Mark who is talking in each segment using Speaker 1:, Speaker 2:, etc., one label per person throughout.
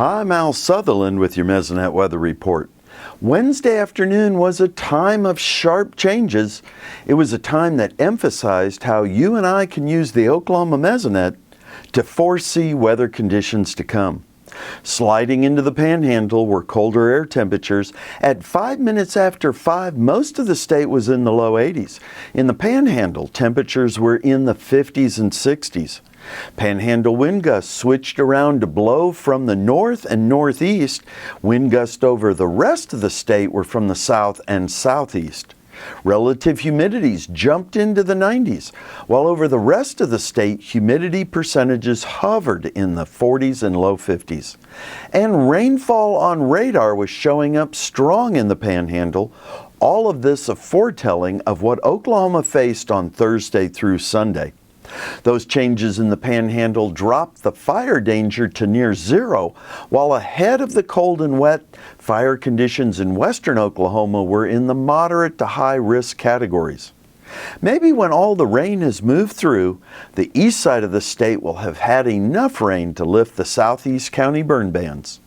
Speaker 1: Hi, I'm Al Sutherland with your Mesonet Weather Report. Wednesday afternoon was a time of sharp changes. It was a time that emphasized how you and I can use the Oklahoma Mesonet to foresee weather conditions to come. Sliding into the Panhandle were colder air temperatures. At 5 minutes after 5, most of the state was in the low 80s. In the Panhandle, temperatures were in the 50s and 60s. Panhandle wind gusts switched around to blow from the north and northeast. Wind gusts over the rest of the state were from the south and southeast. Relative humidities jumped into the 90s, while over the rest of the state, humidity percentages hovered in the 40s and low 50s. And rainfall on radar was showing up strong in the Panhandle. All of this a foretelling of what Oklahoma faced on Thursday through Sunday. Those changes in the Panhandle dropped the fire danger to near zero, while ahead of the cold and wet, fire conditions in western Oklahoma were in the moderate to high risk categories. Maybe when all the rain has moved through, the east side of the state will have had enough rain to lift the southeast county burn bans.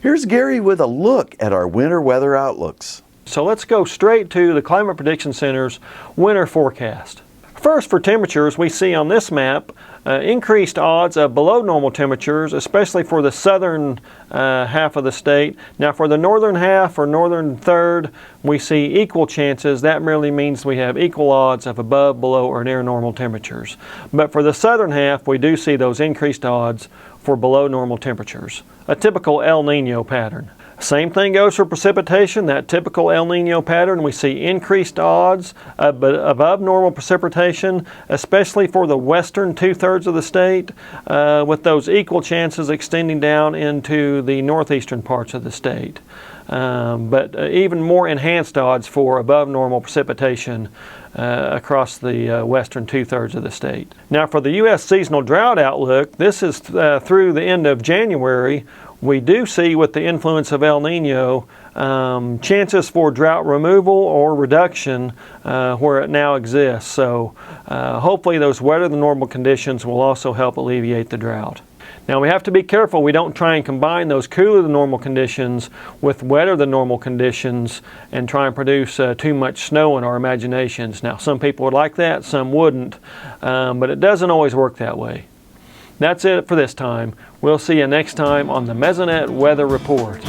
Speaker 1: Here's Gary with a look at our winter weather outlooks.
Speaker 2: So let's go straight to the Climate Prediction Center's winter forecast. First, for temperatures, we see on this map increased odds of below normal temperatures, especially for the southern half of the state. Now for the northern half or northern third, we see equal chances. That merely means we have equal odds of above, below, or near normal temperatures. But for the southern half, we do see those increased odds for below normal temperatures, a typical El Nino pattern. Same thing goes for precipitation, that typical El Nino pattern. We see increased odds above normal precipitation, especially for the western two-thirds of the state, with those equal chances extending down into the northeastern parts of the state. But even more enhanced odds for above normal precipitation across the western two-thirds of the state. Now for the U.S. seasonal drought outlook, this is through the end of January. We do see, with the influence of El Nino, chances for drought removal or reduction where it now exists. So hopefully those wetter than normal conditions will also help alleviate the drought. Now we have to be careful we don't try and combine those cooler than normal conditions with wetter than normal conditions and try and produce too much snow in our imaginations. Now some people would like that, some wouldn't, but it doesn't always work that way. That's it for this time. We'll see you next time on the Mesonet Weather Report.